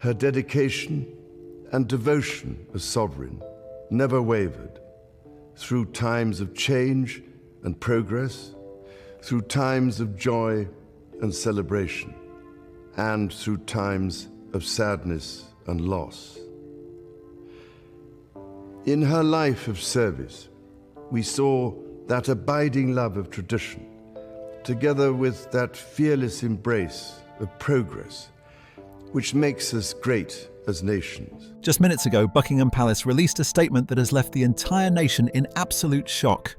Her dedication and devotion as sovereign never wavered, through times of change and progress, through times of joy and celebration, and through times of sadness and loss. In her life of service, we saw that abiding love of tradition, together with that fearless embrace of progress, which makes us great as nations. Just minutes ago, Buckingham Palace released a statement that has left the entire nation in absolute shock.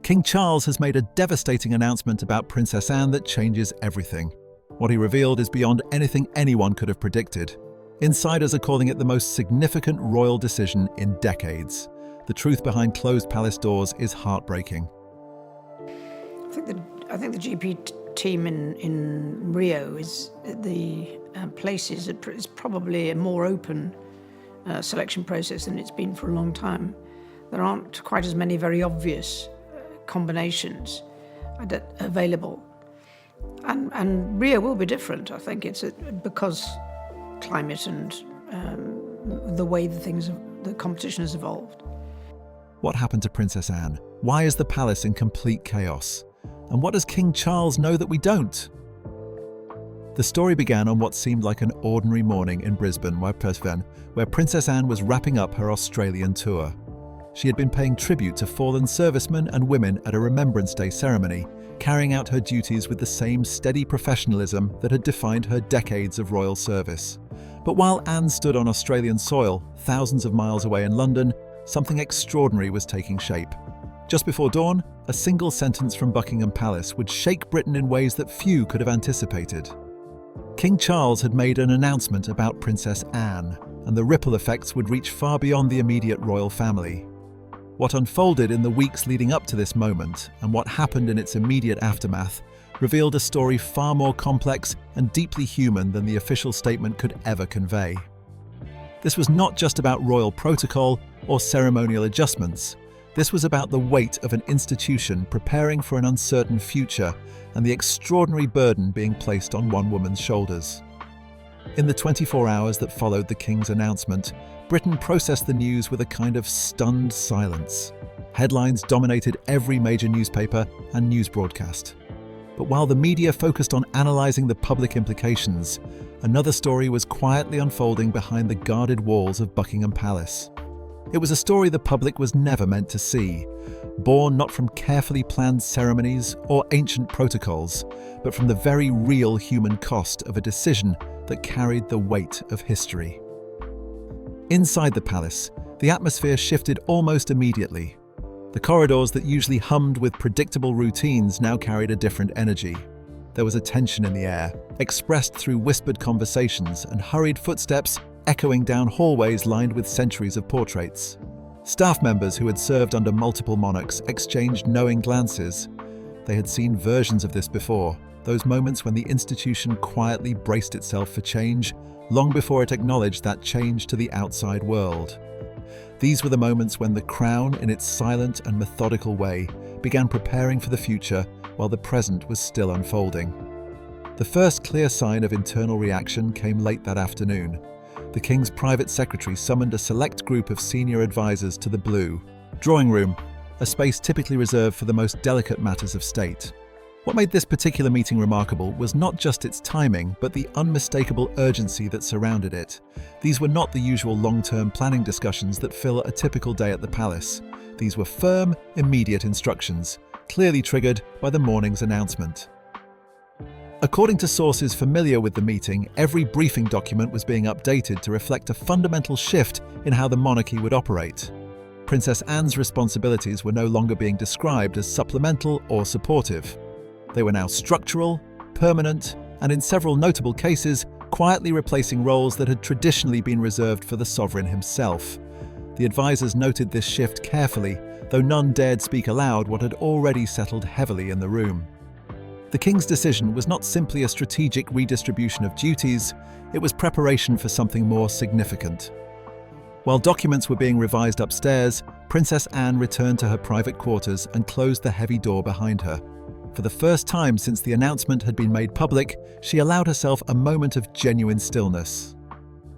King Charles has made a devastating announcement about Princess Anne that changes everything. What he revealed is beyond anything anyone could have predicted. Insiders are calling it the most significant royal decision in decades. The truth behind closed palace doors is heartbreaking. I think the GP team in Rio is the places. It's probably a more open selection process than it's been for a long time. There aren't quite as many very obvious combinations available, and Rio will be different. I think it's because climate and the way the competition has evolved. What happened to Princess Anne? Why is the palace in complete chaos? And what does King Charles know that we don't? The story began on what seemed like an ordinary morning in Brisbane, where Princess Anne was wrapping up her Australian tour. She had been paying tribute to fallen servicemen and women at a Remembrance Day ceremony, carrying out her duties with the same steady professionalism that had defined her decades of royal service. But while Anne stood on Australian soil, thousands of miles away in London, something extraordinary was taking shape. Just before dawn, a single sentence from Buckingham Palace would shake Britain in ways that few could have anticipated. King Charles had made an announcement about Princess Anne, and the ripple effects would reach far beyond the immediate royal family. What unfolded in the weeks leading up to this moment, and what happened in its immediate aftermath, revealed a story far more complex and deeply human than the official statement could ever convey. This was not just about royal protocol or ceremonial adjustments. This was about the weight of an institution preparing for an uncertain future and the extraordinary burden being placed on one woman's shoulders. In the 24 hours that followed the King's announcement, Britain processed the news with a kind of stunned silence. Headlines dominated every major newspaper and news broadcast. But while the media focused on analysing the public implications, another story was quietly unfolding behind the guarded walls of Buckingham Palace. It was a story the public was never meant to see, born not from carefully planned ceremonies or ancient protocols, but from the very real human cost of a decision that carried the weight of history. Inside the palace, the atmosphere shifted almost immediately. The corridors that usually hummed with predictable routines now carried a different energy. There was a tension in the air, expressed through whispered conversations and hurried footsteps echoing down hallways lined with centuries of portraits. Staff members who had served under multiple monarchs exchanged knowing glances. They had seen versions of this before, those moments when the institution quietly braced itself for change, long before it acknowledged that change to the outside world. These were the moments when the Crown, in its silent and methodical way, began preparing for the future while the present was still unfolding. The first clear sign of internal reaction came late that afternoon. The King's private secretary summoned a select group of senior advisors to the Blue Drawing Room, a space typically reserved for the most delicate matters of state. What made this particular meeting remarkable was not just its timing, but the unmistakable urgency that surrounded it. These were not the usual long-term planning discussions that fill a typical day at the palace. These were firm, immediate instructions, clearly triggered by the morning's announcement. According to sources familiar with the meeting, every briefing document was being updated to reflect a fundamental shift in how the monarchy would operate. Princess Anne's responsibilities were no longer being described as supplemental or supportive. They were now structural, permanent, and in several notable cases, quietly replacing roles that had traditionally been reserved for the sovereign himself. The advisors noted this shift carefully, though none dared speak aloud what had already settled heavily in the room. The King's decision was not simply a strategic redistribution of duties, it was preparation for something more significant. While documents were being revised upstairs, Princess Anne returned to her private quarters and closed the heavy door behind her. For the first time since the announcement had been made public, she allowed herself a moment of genuine stillness.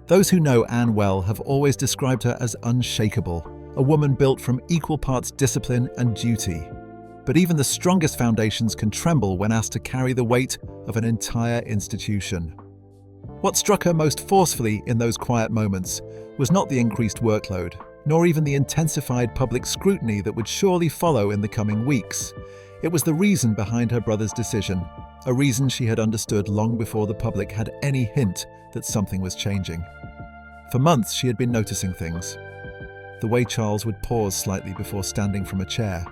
Those who know Anne well have always described her as unshakable, a woman built from equal parts discipline and duty. But even the strongest foundations can tremble when asked to carry the weight of an entire institution. What struck her most forcefully in those quiet moments was not the increased workload, nor even the intensified public scrutiny that would surely follow in the coming weeks. It was the reason behind her brother's decision, a reason she had understood long before the public had any hint that something was changing. For months she had been noticing things. The way Charles would pause slightly before standing from a chair.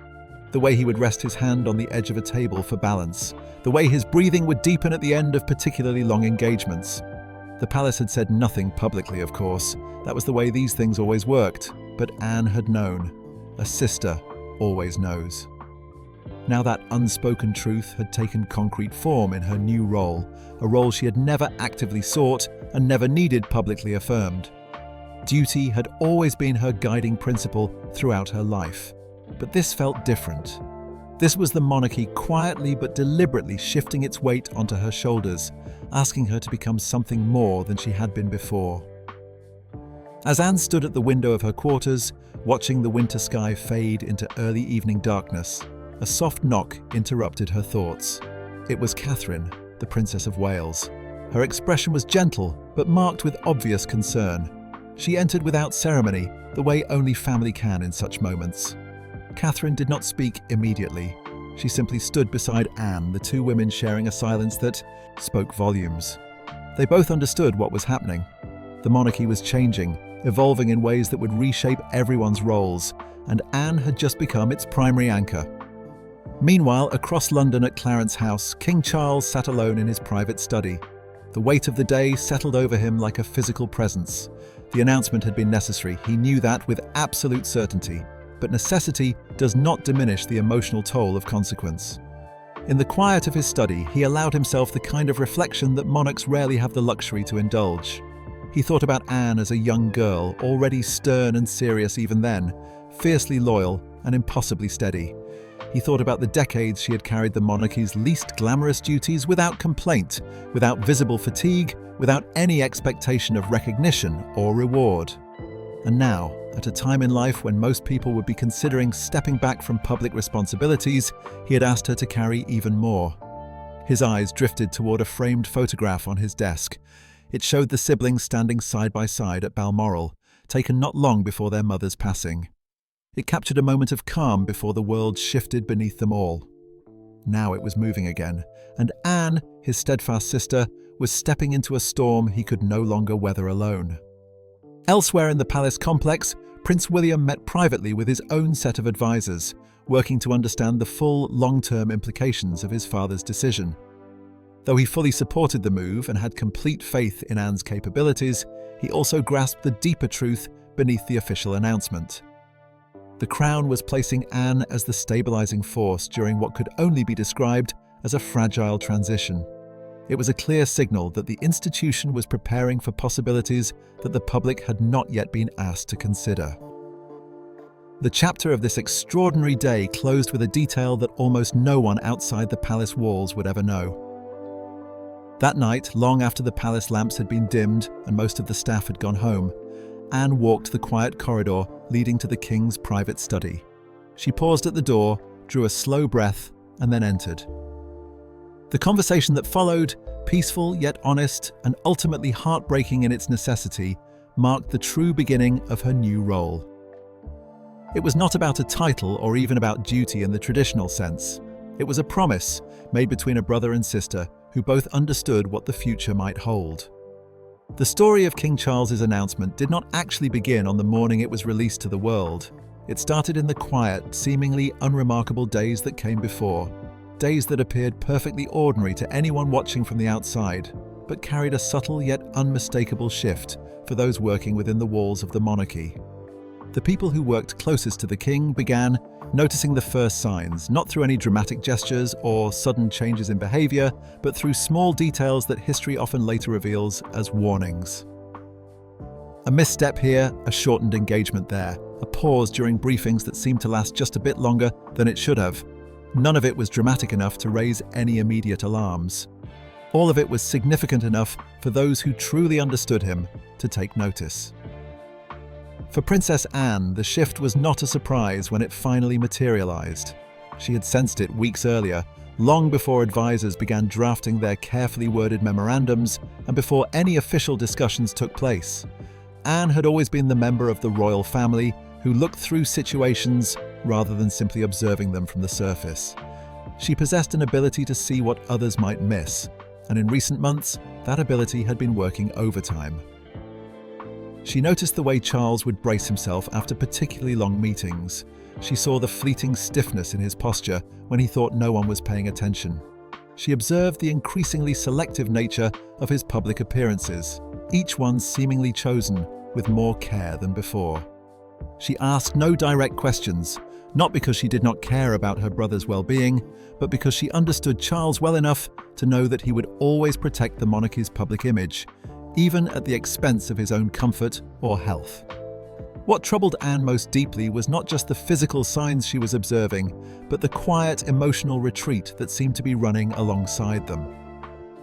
The way he would rest his hand on the edge of a table for balance. The way his breathing would deepen at the end of particularly long engagements. The palace had said nothing publicly, of course. That was the way these things always worked. But Anne had known. A sister always knows. Now that unspoken truth had taken concrete form in her new role, a role she had never actively sought and never needed publicly affirmed. Duty had always been her guiding principle throughout her life. But this felt different. This was the monarchy quietly but deliberately shifting its weight onto her shoulders, asking her to become something more than she had been before. As Anne stood at the window of her quarters, watching the winter sky fade into early evening darkness, a soft knock interrupted her thoughts. It was Catherine, the Princess of Wales. Her expression was gentle, but marked with obvious concern. She entered without ceremony, the way only family can in such moments. Catherine did not speak immediately. She simply stood beside Anne, the two women sharing a silence that spoke volumes. They both understood what was happening. The monarchy was changing, evolving in ways that would reshape everyone's roles, and Anne had just become its primary anchor. Meanwhile, across London at Clarence House, King Charles sat alone in his private study. The weight of the day settled over him like a physical presence. The announcement had been necessary, he knew that with absolute certainty. But necessity does not diminish the emotional toll of consequence. In the quiet of his study, he allowed himself the kind of reflection that monarchs rarely have the luxury to indulge. He thought about Anne as a young girl, already stern and serious even then, fiercely loyal and impossibly steady. He thought about the decades she had carried the monarchy's least glamorous duties without complaint, without visible fatigue, without any expectation of recognition or reward. And now, at a time in life when most people would be considering stepping back from public responsibilities, he had asked her to carry even more. His eyes drifted toward a framed photograph on his desk. It showed the siblings standing side by side at Balmoral, taken not long before their mother's passing. It captured a moment of calm before the world shifted beneath them all. Now it was moving again, and Anne, his steadfast sister, was stepping into a storm he could no longer weather alone. Elsewhere in the palace complex, Prince William met privately with his own set of advisors, working to understand the full, long-term implications of his father's decision. Though he fully supported the move and had complete faith in Anne's capabilities, he also grasped the deeper truth beneath the official announcement. The Crown was placing Anne as the stabilizing force during what could only be described as a fragile transition. It was a clear signal that the institution was preparing for possibilities that the public had not yet been asked to consider. The chapter of this extraordinary day closed with a detail that almost no one outside the palace walls would ever know. That night, long after the palace lamps had been dimmed and most of the staff had gone home, Anne walked the quiet corridor leading to the king's private study. She paused at the door, drew a slow breath, and then entered. The conversation that followed, peaceful yet honest and ultimately heartbreaking in its necessity, marked the true beginning of her new role. It was not about a title or even about duty in the traditional sense. It was a promise made between a brother and sister who both understood what the future might hold. The story of King Charles's announcement did not actually begin on the morning it was released to the world. It started in the quiet, seemingly unremarkable days that came before. Days that appeared perfectly ordinary to anyone watching from the outside, but carried a subtle yet unmistakable shift for those working within the walls of the monarchy. The people who worked closest to the king began noticing the first signs, not through any dramatic gestures or sudden changes in behavior, but through small details that history often later reveals as warnings. A misstep here, a shortened engagement there, a pause during briefings that seemed to last just a bit longer than it should have. None of it was dramatic enough to raise any immediate alarms. All of it was significant enough for those who truly understood him to to take notice. For Princess Anne, the shift was not a surprise when it finally materialized. She had sensed it weeks earlier, long before advisors began drafting their carefully worded memorandums and before any official discussions took place. Anne had always been the member of the royal family who looked through situations rather than simply observing them from the surface. She possessed an ability to see what others might miss, and in recent months, that ability had been working overtime. She noticed the way Charles would brace himself after particularly long meetings. She saw the fleeting stiffness in his posture when he thought no one was paying attention. She observed the increasingly selective nature of his public appearances, each one seemingly chosen with more care than before. She asked no direct questions, not because she did not care about her brother's well-being, but because she understood Charles well enough to know that he would always protect the monarchy's public image, even at the expense of his own comfort or health. What troubled Anne most deeply was not just the physical signs she was observing, but the quiet emotional retreat that seemed to be running alongside them.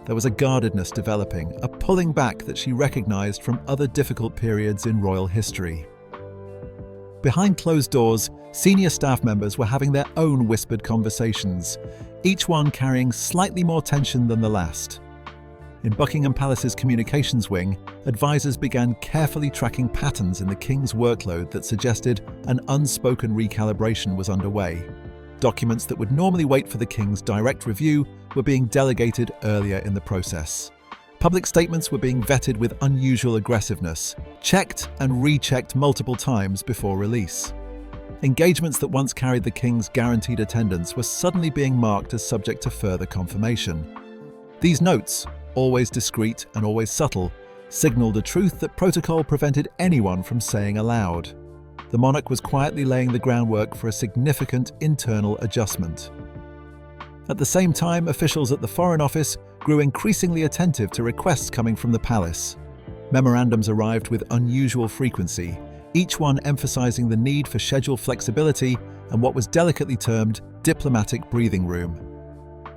There was a guardedness developing, a pulling back that she recognized from other difficult periods in royal history. Behind closed doors, senior staff members were having their own whispered conversations, each one carrying slightly more tension than the last. In Buckingham Palace's communications wing, advisors began carefully tracking patterns in the King's workload that suggested an unspoken recalibration was underway. Documents that would normally wait for the King's direct review were being delegated earlier in the process. Public statements were being vetted with unusual aggressiveness, checked and rechecked multiple times before release. Engagements that once carried the King's guaranteed attendance were suddenly being marked as subject to further confirmation. These notes, always discreet and always subtle, signaled a truth that protocol prevented anyone from saying aloud. The monarch was quietly laying the groundwork for a significant internal adjustment. At the same time, officials at the Foreign Office grew increasingly attentive to requests coming from the palace. Memorandums arrived with unusual frequency, each one emphasizing the need for schedule flexibility and what was delicately termed diplomatic breathing room.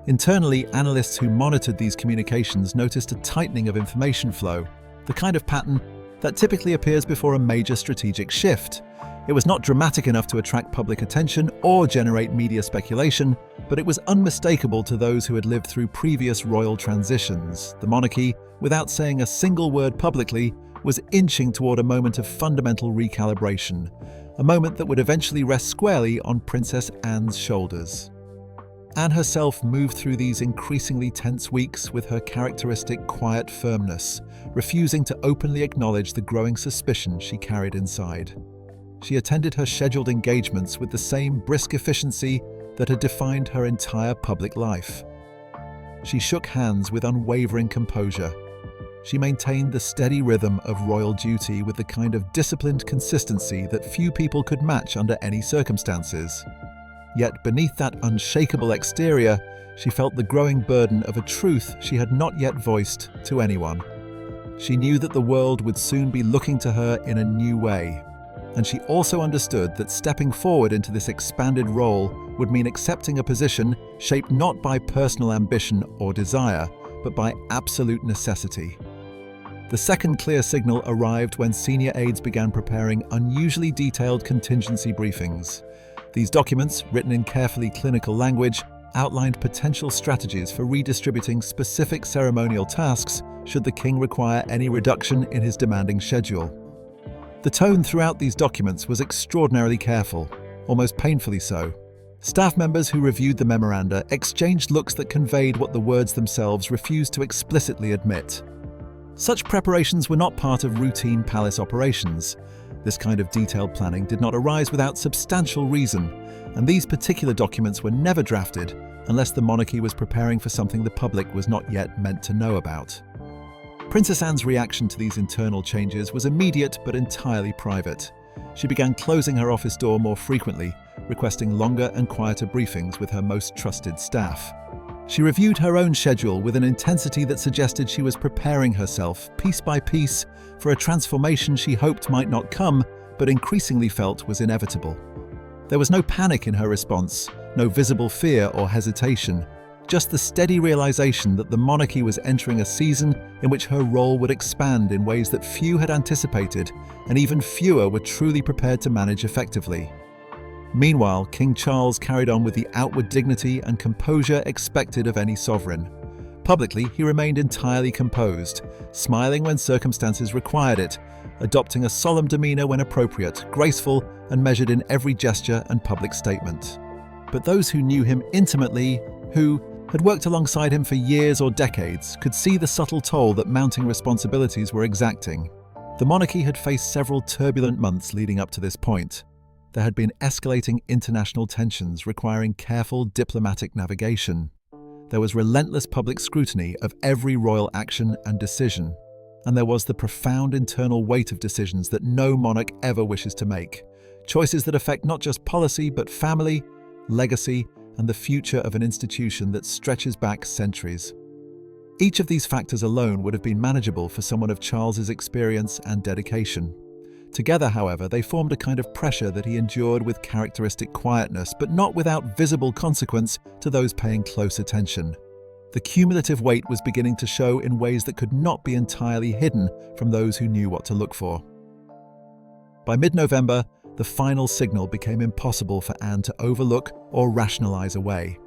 Internally, analysts who monitored these communications noticed a tightening of information flow, the kind of pattern that typically appears before a major strategic shift. It was not dramatic enough to attract public attention or generate media speculation, but it was unmistakable to those who had lived through previous royal transitions. The monarchy, without saying a single word publicly, was inching toward a moment of fundamental recalibration, a moment that would eventually rest squarely on Princess Anne's shoulders. Anne herself moved through these increasingly tense weeks with her characteristic quiet firmness, refusing to openly acknowledge the growing suspicion she carried inside. She attended her scheduled engagements with the same brisk efficiency that had defined her entire public life. She shook hands with unwavering composure. She maintained the steady rhythm of royal duty with the kind of disciplined consistency that few people could match under any circumstances. Yet beneath that unshakable exterior, she felt the growing burden of a truth she had not yet voiced to anyone. She knew that the world would soon be looking to her in a new way, and she also understood that stepping forward into this expanded role would mean accepting a position shaped not by personal ambition or desire, but by absolute necessity. The second clear signal arrived when senior aides began preparing unusually detailed contingency briefings. These documents, written in carefully clinical language, outlined potential strategies for redistributing specific ceremonial tasks should the king require any reduction in his demanding schedule. The tone throughout these documents was extraordinarily careful, almost painfully so. Staff members who reviewed the memoranda exchanged looks that conveyed what the words themselves refused to explicitly admit. Such preparations were not part of routine palace operations. This kind of detailed planning did not arise without substantial reason, and these particular documents were never drafted unless the monarchy was preparing for something the public was not yet meant to know about. Princess Anne's reaction to these internal changes was immediate but entirely private. She began closing her office door more frequently, requesting longer and quieter briefings with her most trusted staff. She reviewed her own schedule with an intensity that suggested she was preparing herself, piece by piece, for a transformation she hoped might not come, but increasingly felt was inevitable. There was no panic in her response, no visible fear or hesitation. just the steady realization that the monarchy was entering a season in which her role would expand in ways that few had anticipated, and even fewer were truly prepared to manage effectively. Meanwhile, King Charles carried on with the outward dignity and composure expected of any sovereign. Publicly, he remained entirely composed, smiling when circumstances required it, adopting a solemn demeanor when appropriate, graceful and measured in every gesture and public statement. But those who knew him intimately, who had worked alongside him for years or decades, could see the subtle toll that mounting responsibilities were exacting. The monarchy had faced several turbulent months leading up to this point. There had been escalating international tensions requiring careful diplomatic navigation. There was relentless public scrutiny of every royal action and decision. And there was the profound internal weight of decisions that no monarch ever wishes to make. Choices that affect not just policy, but family, legacy, and the future of an institution that stretches back centuries. Each of these factors alone would have been manageable for someone of Charles's experience and dedication. Together, however, they formed a kind of pressure that he endured with characteristic quietness, but not without visible consequence to those paying close attention. The cumulative weight was beginning to show in ways that could not be entirely hidden from those who knew what to look for. By mid-November, the final signal became impossible for Anne to overlook or rationalize away.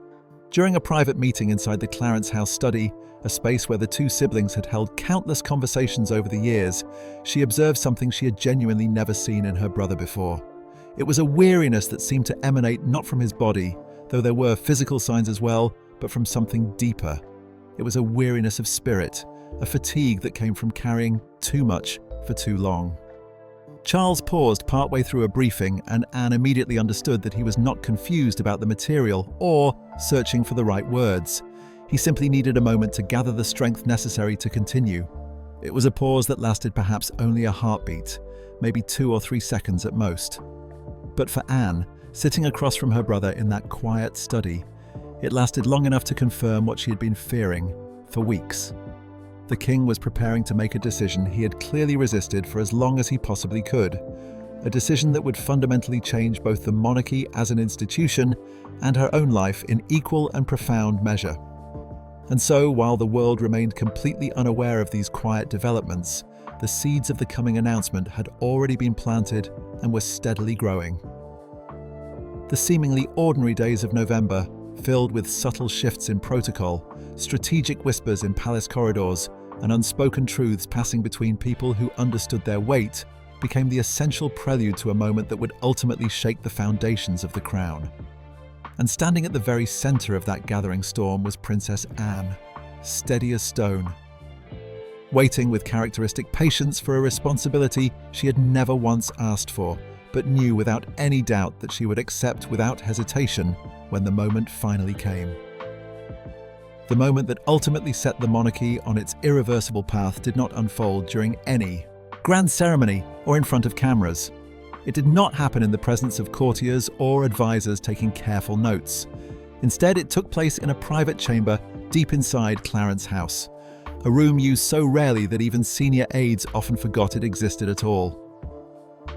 During a private meeting inside the Clarence House study, a space where the two siblings had held countless conversations over the years, she observed something she had genuinely never seen in her brother before. It was a weariness that seemed to emanate not from his body, though there were physical signs as well, but from something deeper. It was a weariness of spirit, a fatigue that came from carrying too much for too long. Charles paused partway through a briefing, and Anne immediately understood that he was not confused about the material or searching for the right words. He simply needed a moment to gather the strength necessary to continue. It was a pause that lasted perhaps only a heartbeat, maybe 2 or 3 seconds at most. But for Anne, sitting across from her brother in that quiet study, it lasted long enough to confirm what she had been fearing for weeks. The king was preparing to make a decision he had clearly resisted for as long as he possibly could, a decision that would fundamentally change both the monarchy as an institution and her own life in equal and profound measure. And so, while the world remained completely unaware of these quiet developments, the seeds of the coming announcement had already been planted and were steadily growing. The seemingly ordinary days of November, filled with subtle shifts in protocol, strategic whispers in palace corridors, and unspoken truths passing between people who understood their weight, became the essential prelude to a moment that would ultimately shake the foundations of the crown. And standing at the very center of that gathering storm was Princess Anne, steady as stone, waiting with characteristic patience for a responsibility she had never once asked for, but knew without any doubt that she would accept without hesitation when the moment finally came. The moment that ultimately set the monarchy on its irreversible path did not unfold during any grand ceremony or in front of cameras. It did not happen in the presence of courtiers or advisors taking careful notes. Instead, it took place in a private chamber deep inside Clarence House, a room used so rarely that even senior aides often forgot it existed at all.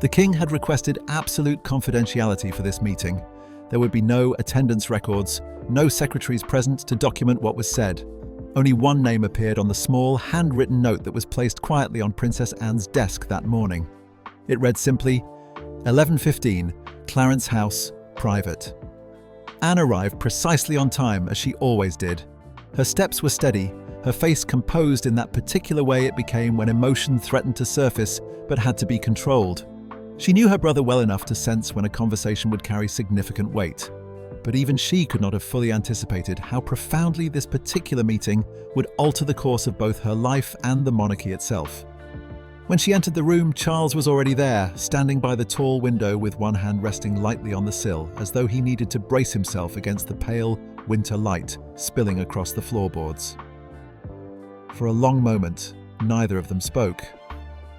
The king had requested absolute confidentiality for this meeting. There would be no attendance records, no secretaries present to document what was said. Only one name appeared on the small, handwritten note that was placed quietly on Princess Anne's desk that morning. It read simply, 11:15, Clarence House, private. Anne arrived precisely on time, as she always did. Her steps were steady, her face composed in that particular way it became when emotion threatened to surface but had to be controlled. She knew her brother well enough to sense when a conversation would carry significant weight. But even she could not have fully anticipated how profoundly this particular meeting would alter the course of both her life and the monarchy itself. When she entered the room, Charles was already there, standing by the tall window with one hand resting lightly on the sill, as though he needed to brace himself against the pale winter light spilling across the floorboards. For a long moment, neither of them spoke.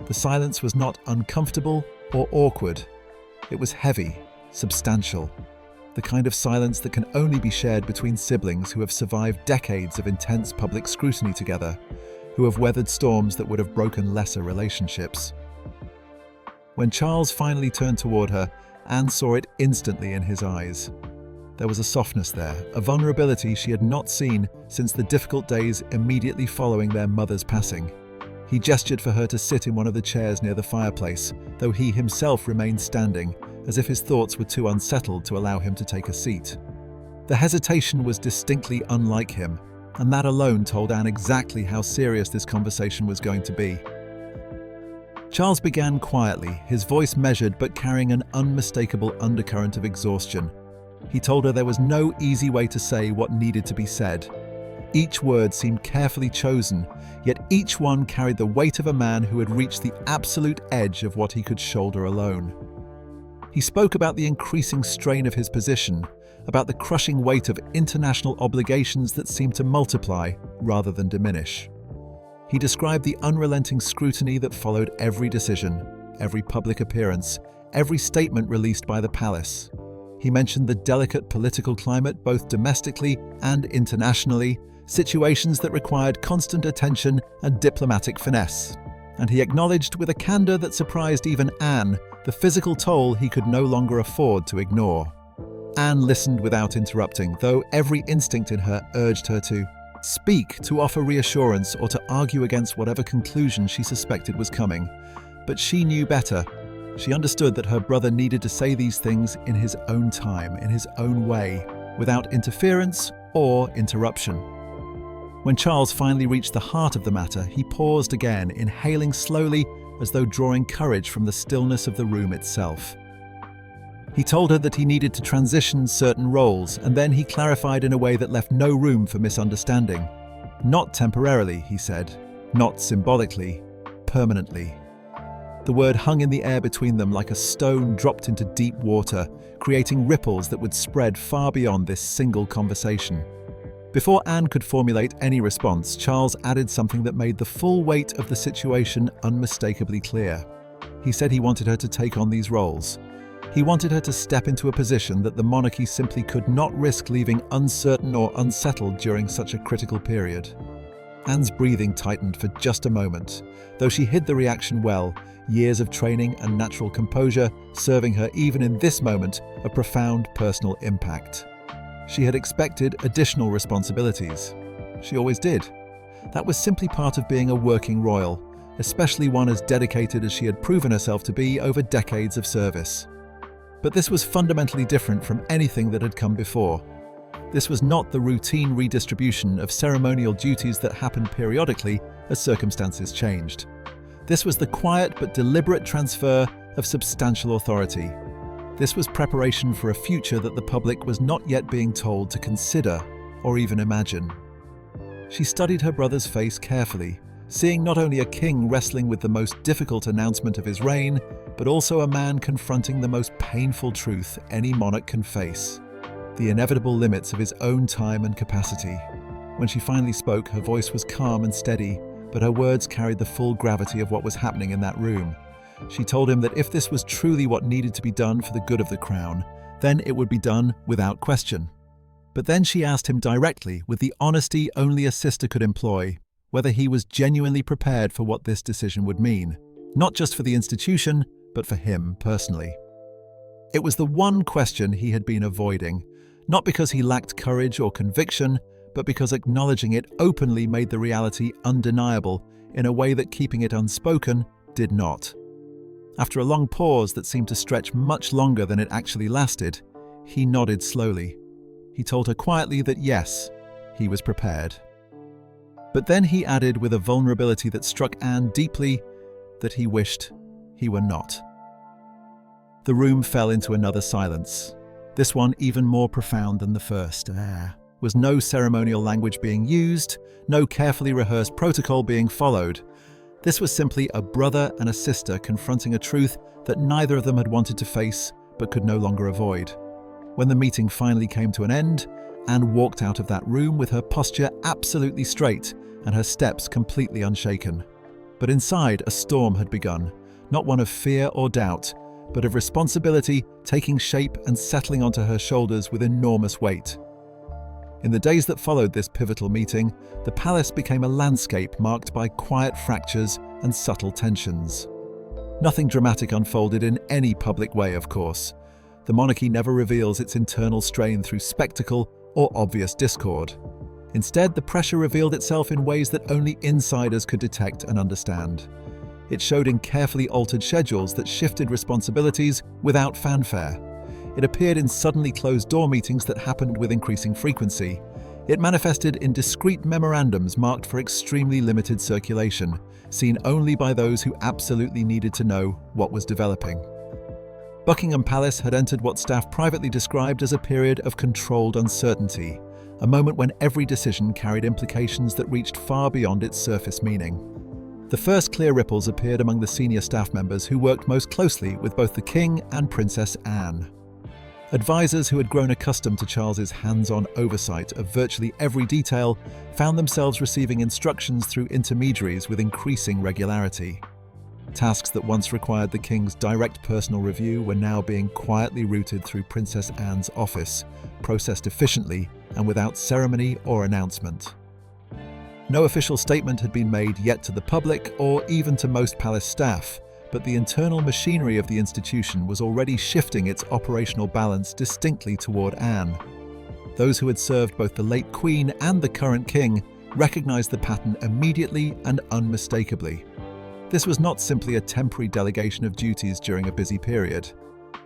The silence was not uncomfortable or awkward. It was heavy, substantial, the kind of silence that can only be shared between siblings who have survived decades of intense public scrutiny together, who have weathered storms that would have broken lesser relationships. When Charles finally turned toward her, Anne saw it instantly in his eyes. There was a softness there, a vulnerability she had not seen since the difficult days immediately following their mother's passing. He gestured for her to sit in one of the chairs near the fireplace, though he himself remained standing, as if his thoughts were too unsettled to allow him to take a seat. The hesitation was distinctly unlike him, and that alone told Anne exactly how serious this conversation was going to be. Charles began quietly, his voice measured but carrying an unmistakable undercurrent of exhaustion. He told her there was no easy way to say what needed to be said. Each word seemed carefully chosen, yet each one carried the weight of a man who had reached the absolute edge of what he could shoulder alone. He spoke about the increasing strain of his position, about the crushing weight of international obligations that seemed to multiply rather than diminish. He described the unrelenting scrutiny that followed every decision, every public appearance, every statement released by the palace. He mentioned the delicate political climate both domestically and internationally, situations that required constant attention and diplomatic finesse. And he acknowledged with a candor that surprised even Anne the physical toll he could no longer afford to ignore. Anne listened without interrupting, though every instinct in her urged her to speak, to offer reassurance, or to argue against whatever conclusion she suspected was coming. But she knew better. She understood that her brother needed to say these things in his own time, in his own way, without interference or interruption. When Charles finally reached the heart of the matter, he paused again, inhaling slowly as though drawing courage from the stillness of the room itself. He told her that he needed to transition certain roles, and then he clarified in a way that left no room for misunderstanding. Not temporarily, he said, not symbolically, permanently. The word hung in the air between them like a stone dropped into deep water, creating ripples that would spread far beyond this single conversation. Before Anne could formulate any response, Charles added something that made the full weight of the situation unmistakably clear. He said he wanted her to take on these roles. He wanted her to step into a position that the monarchy simply could not risk leaving uncertain or unsettled during such a critical period. Anne's breathing tightened for just a moment, though she hid the reaction well, years of training and natural composure serving her even in this moment a profound personal impact. She had expected additional responsibilities. She always did. That was simply part of being a working royal, especially one as dedicated as she had proven herself to be over decades of service. But this was fundamentally different from anything that had come before. This was not the routine redistribution of ceremonial duties that happened periodically as circumstances changed. This was the quiet but deliberate transfer of substantial authority. This was preparation for a future that the public was not yet being told to consider or even imagine. She studied her brother's face carefully, seeing not only a king wrestling with the most difficult announcement of his reign, but also a man confronting the most painful truth any monarch can face: the inevitable limits of his own time and capacity. When she finally spoke, her voice was calm and steady, but her words carried the full gravity of what was happening in that room. She told him that if this was truly what needed to be done for the good of the crown, then it would be done without question. But then she asked him directly, with the honesty only a sister could employ, whether he was genuinely prepared for what this decision would mean, not just for the institution, but for him personally. It was the one question he had been avoiding, not because he lacked courage or conviction, but because acknowledging it openly made the reality undeniable in a way that keeping it unspoken did not. After a long pause that seemed to stretch much longer than it actually lasted, he nodded slowly. He told her quietly that yes, he was prepared. But then he added with a vulnerability that struck Anne deeply that he wished he were not. The room fell into another silence, this one even more profound than the first. There was no ceremonial language being used, no carefully rehearsed protocol being followed. This was simply a brother and a sister confronting a truth that neither of them had wanted to face but could no longer avoid. When the meeting finally came to an end, Anne walked out of that room with her posture absolutely straight and her steps completely unshaken. But inside, a storm had begun, not one of fear or doubt, but of responsibility taking shape and settling onto her shoulders with enormous weight. In the days that followed this pivotal meeting, the palace became a landscape marked by quiet fractures and subtle tensions. Nothing dramatic unfolded in any public way, of course, The monarchy never reveals its internal strain through spectacle or obvious discord. Instead, the pressure revealed itself in ways that only insiders could detect and understand. It showed in carefully altered schedules that shifted responsibilities without fanfare. It appeared in suddenly closed-door meetings that happened with increasing frequency. It manifested in discreet memorandums marked for extremely limited circulation, seen only by those who absolutely needed to know what was developing. Buckingham Palace had entered what staff privately described as a period of controlled uncertainty, a moment when every decision carried implications that reached far beyond its surface meaning. The first clear ripples appeared among the senior staff members who worked most closely with both the King and Princess Anne. Advisors who had grown accustomed to Charles's hands-on oversight of virtually every detail found themselves receiving instructions through intermediaries with increasing regularity. Tasks that once required the King's direct personal review were now being quietly routed through Princess Anne's office, processed efficiently and without ceremony or announcement. No official statement had been made yet to the public or even to most palace staff, but the internal machinery of the institution was already shifting its operational balance distinctly toward Anne. Those who had served both the late Queen and the current King recognized the pattern immediately and unmistakably. This was not simply a temporary delegation of duties during a busy period.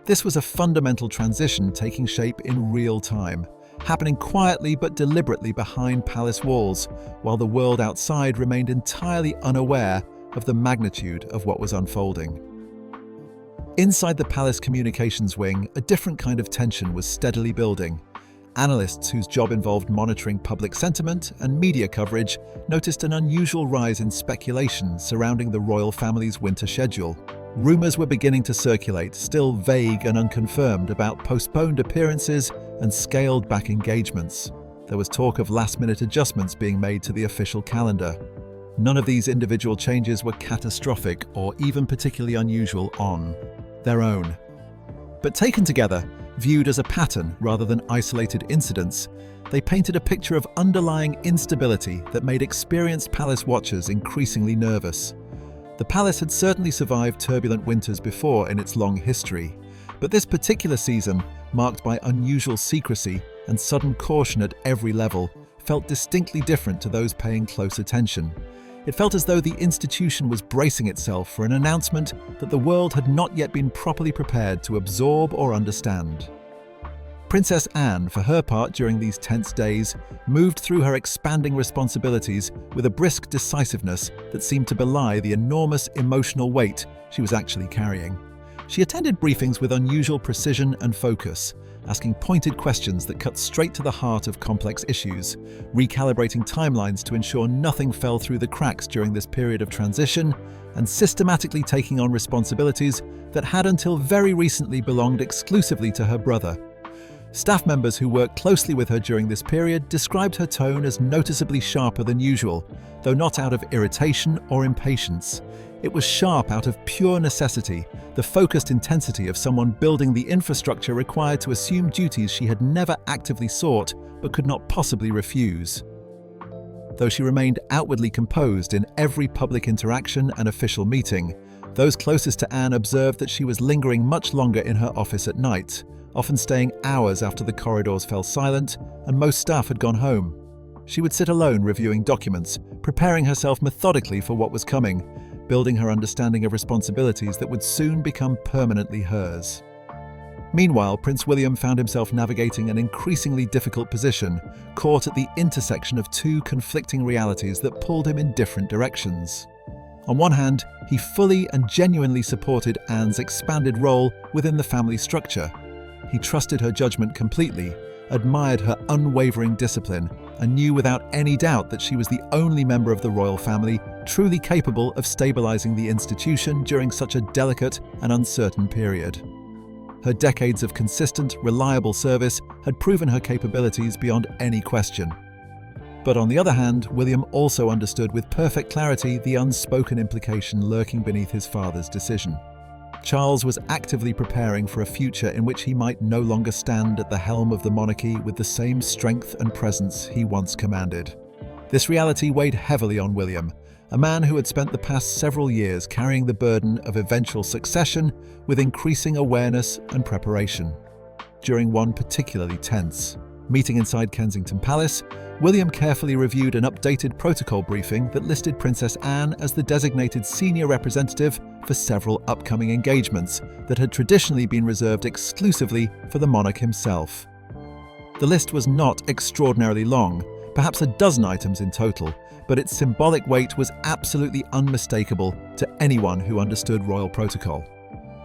This was a fundamental transition taking shape in real time, happening quietly but deliberately behind palace walls, while the world outside remained entirely unaware of the magnitude of what was unfolding. Inside the palace communications wing, a different kind of tension was steadily building. Analysts whose job involved monitoring public sentiment and media coverage noticed an unusual rise in speculation surrounding the royal family's winter schedule. Rumors were beginning to circulate, still vague and unconfirmed, about postponed appearances and scaled-back engagements. There was talk of last-minute adjustments being made to the official calendar. None of these individual changes were catastrophic or even particularly unusual on their own. But taken together, viewed as a pattern rather than isolated incidents, they painted a picture of underlying instability that made experienced palace watchers increasingly nervous. The palace had certainly survived turbulent winters before in its long history, but this particular season, marked by unusual secrecy and sudden caution at every level, felt distinctly different to those paying close attention. It felt as though the institution was bracing itself for an announcement that the world had not yet been properly prepared to absorb or understand. Princess Anne, for her part during these tense days, moved through her expanding responsibilities with a brisk decisiveness that seemed to belie the enormous emotional weight she was actually carrying. She attended briefings with unusual precision and focus, asking pointed questions that cut straight to the heart of complex issues, recalibrating timelines to ensure nothing fell through the cracks during this period of transition, and systematically taking on responsibilities that had until very recently belonged exclusively to her brother. Staff members who worked closely with her during this period described her tone as noticeably sharper than usual, though not out of irritation or impatience. It was sharp out of pure necessity, the focused intensity of someone building the infrastructure required to assume duties she had never actively sought but could not possibly refuse. Though she remained outwardly composed in every public interaction and official meeting, those closest to Anne observed that she was lingering much longer in her office at night, often staying hours after the corridors fell silent and most staff had gone home. She would sit alone reviewing documents, preparing herself methodically for what was coming, building her understanding of responsibilities that would soon become permanently hers. Meanwhile, Prince William found himself navigating an increasingly difficult position, caught at the intersection of two conflicting realities that pulled him in different directions. On one hand, he fully and genuinely supported Anne's expanded role within the family structure. He trusted her judgment completely, admired her unwavering discipline, and knew without any doubt that she was the only member of the royal family truly capable of stabilizing the institution during such a delicate and uncertain period. Her decades of consistent, reliable service had proven her capabilities beyond any question. But on the other hand, William also understood with perfect clarity the unspoken implication lurking beneath his father's decision. Charles was actively preparing for a future in which he might no longer stand at the helm of the monarchy with the same strength and presence he once commanded. This reality weighed heavily on William, a man who had spent the past several years carrying the burden of eventual succession with increasing awareness and preparation. during one particularly tense. Meeting inside Kensington Palace, William carefully reviewed an updated protocol briefing that listed Princess Anne as the designated senior representative for several upcoming engagements that had traditionally been reserved exclusively for the monarch himself. The list was not extraordinarily long, perhaps a dozen items in total, but its symbolic weight was absolutely unmistakable to anyone who understood royal protocol.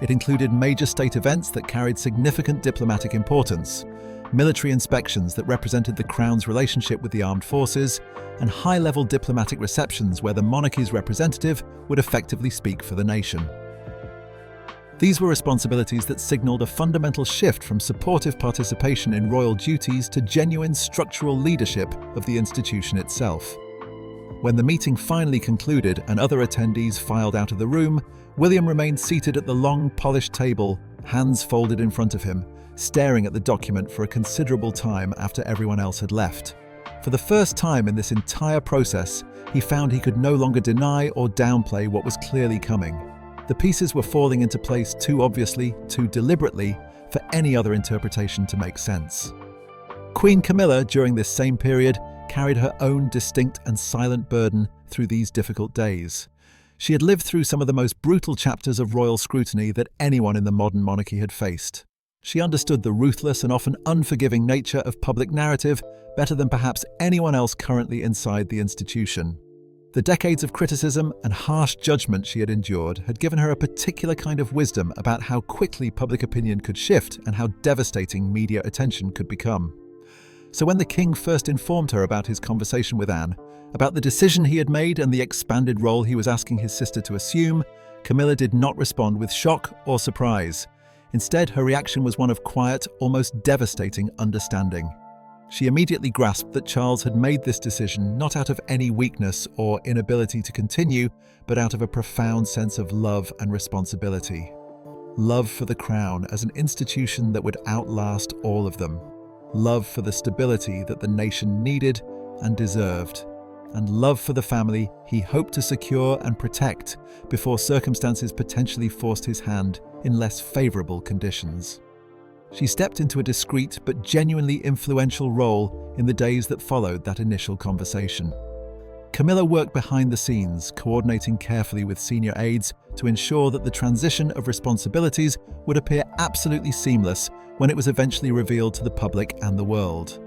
It included major state events that carried significant diplomatic importance, military inspections that represented the Crown's relationship with the armed forces, and high-level diplomatic receptions where the monarchy's representative would effectively speak for the nation. These were responsibilities that signaled a fundamental shift from supportive participation in royal duties to genuine structural leadership of the institution itself. When the meeting finally concluded and other attendees filed out of the room, William remained seated at the long, polished table, hands folded in front of him, staring at the document for a considerable time after everyone else had left. For the first time in this entire process, he found he could no longer deny or downplay what was clearly coming. The pieces were falling into place too obviously, too deliberately, for any other interpretation to make sense. Queen Camilla, during this same period, carried her own distinct and silent burden through these difficult days. She had lived through some of the most brutal chapters of royal scrutiny that anyone in the modern monarchy had faced. She understood the ruthless and often unforgiving nature of public narrative better than perhaps anyone else currently inside the institution. The decades of criticism and harsh judgment she had endured had given her a particular kind of wisdom about how quickly public opinion could shift and how devastating media attention could become. So when the king first informed her about his conversation with Anne, about the decision he had made and the expanded role he was asking his sister to assume, Camilla did not respond with shock or surprise. Instead, her reaction was one of quiet, almost devastating understanding. She immediately grasped that Charles had made this decision not out of any weakness or inability to continue, but out of a profound sense of love and responsibility. Love for the crown as an institution that would outlast all of them. Love for the stability that the nation needed and deserved. And love for the family he hoped to secure and protect before circumstances potentially forced his hand in less favourable conditions. She stepped into a discreet but genuinely influential role in the days that followed that initial conversation. Camilla worked behind the scenes, coordinating carefully with senior aides to ensure that the transition of responsibilities would appear absolutely seamless when it was eventually revealed to the public and the world.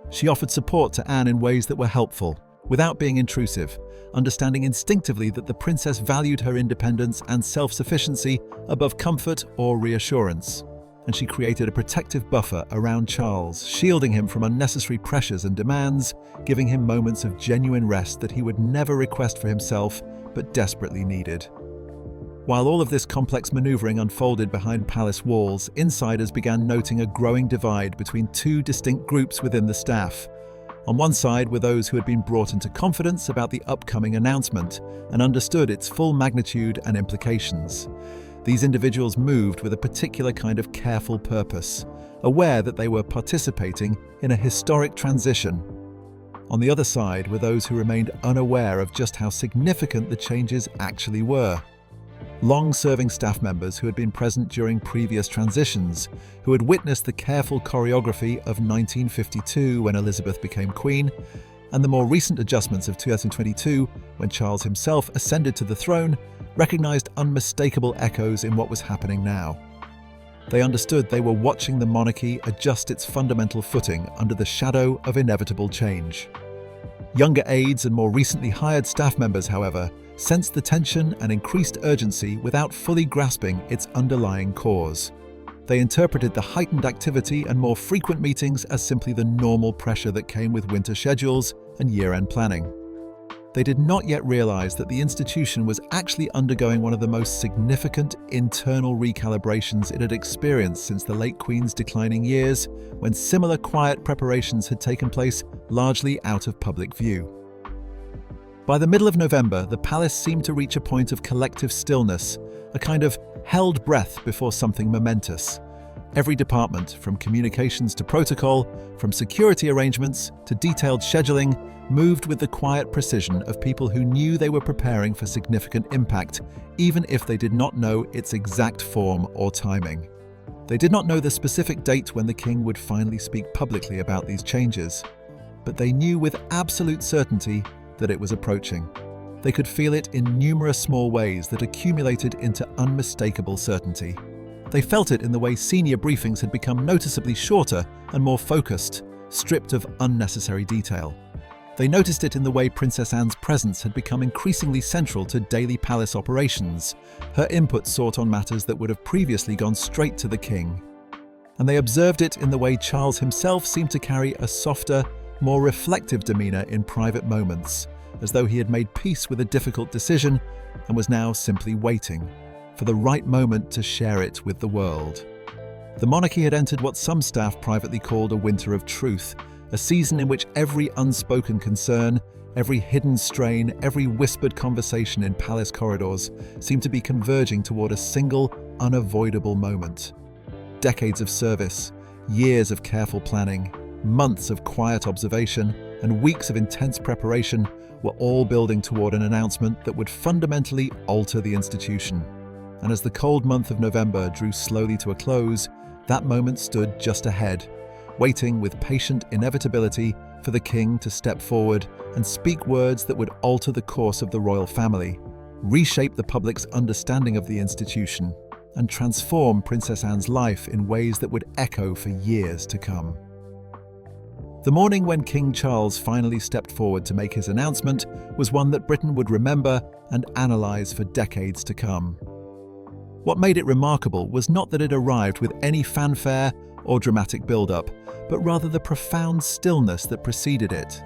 She offered support to Anne in ways that were helpful, without being intrusive, understanding instinctively that the princess valued her independence and self-sufficiency above comfort or reassurance. And she created a protective buffer around Charles, shielding him from unnecessary pressures and demands, giving him moments of genuine rest that he would never request for himself, but desperately needed. While all of this complex maneuvering unfolded behind palace walls, insiders began noting a growing divide between two distinct groups within the staff. On one side were those who had been brought into confidence about the upcoming announcement and understood its full magnitude and implications. These individuals moved with a particular kind of careful purpose, aware that they were participating in a historic transition. On the other side were those who remained unaware of just how significant the changes actually were. Long-serving staff members who had been present during previous transitions, who had witnessed the careful choreography of 1952 when Elizabeth became Queen, and the more recent adjustments of 2022 when Charles himself ascended to the throne, recognized unmistakable echoes in what was happening now. They understood they were watching the monarchy adjust its fundamental footing under the shadow of inevitable change. Younger aides and more recently hired staff members, however, sensed the tension and increased urgency without fully grasping its underlying cause. They interpreted the heightened activity and more frequent meetings as simply the normal pressure that came with winter schedules and year-end planning. They did not yet realize that the institution was actually undergoing one of the most significant internal recalibrations it had experienced since the late Queen's declining years, when similar quiet preparations had taken place largely out of public view. By the middle of November, the palace seemed to reach a point of collective stillness, a kind of held breath before something momentous. Every department, from communications to protocol, from security arrangements to detailed scheduling, moved with the quiet precision of people who knew they were preparing for significant impact, even if they did not know its exact form or timing. They did not know the specific date when the king would finally speak publicly about these changes, but they knew with absolute certainty that it was approaching. They could feel it in numerous small ways that accumulated into unmistakable certainty. They felt it in the way senior briefings had become noticeably shorter and more focused, stripped of unnecessary detail. They noticed it in the way Princess Anne's presence had become increasingly central to daily palace operations, her input sought on matters that would have previously gone straight to the king. And they observed it in the way Charles himself seemed to carry a softer, more reflective demeanour in private moments, as though he had made peace with a difficult decision and was now simply waiting for the right moment to share it with the world. The monarchy had entered what some staff privately called a winter of truth, a season in which every unspoken concern, every hidden strain, every whispered conversation in palace corridors seemed to be converging toward a single, unavoidable moment. Decades of service, years of careful planning, months of quiet observation, and weeks of intense preparation were all building toward an announcement that would fundamentally alter the institution. And as the cold month of November drew slowly to a close, that moment stood just ahead, waiting with patient inevitability for the king to step forward and speak words that would alter the course of the royal family, reshape the public's understanding of the institution, and transform Princess Anne's life in ways that would echo for years to come. The morning when King Charles finally stepped forward to make his announcement was one that Britain would remember and analyse for decades to come. What made it remarkable was not that it arrived with any fanfare or dramatic build-up, but rather the profound stillness that preceded it.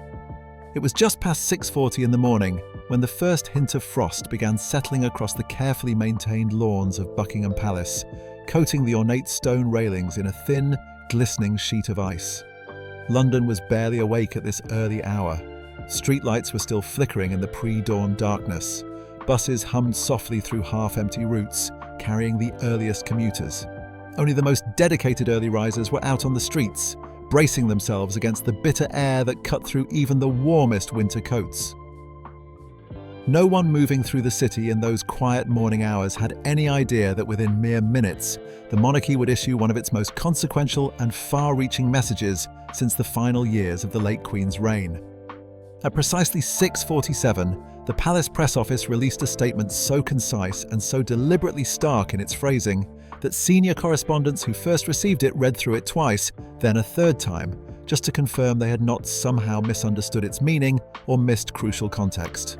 It was just past 6:40 in the morning when the first hint of frost began settling across the carefully maintained lawns of Buckingham Palace, coating the ornate stone railings in a thin, glistening sheet of ice. London was barely awake at this early hour. Streetlights were still flickering in the pre-dawn darkness. Buses hummed softly through half-empty routes, carrying the earliest commuters. Only the most dedicated early risers were out on the streets, bracing themselves against the bitter air that cut through even the warmest winter coats. No one moving through the city in those quiet morning hours had any idea that within mere minutes, the monarchy would issue one of its most consequential and far-reaching messages since the final years of the late Queen's reign. At precisely 6:47, the palace press office released a statement so concise and so deliberately stark in its phrasing that senior correspondents who first received it read through it twice, then a third time, just to confirm they had not somehow misunderstood its meaning or missed crucial context.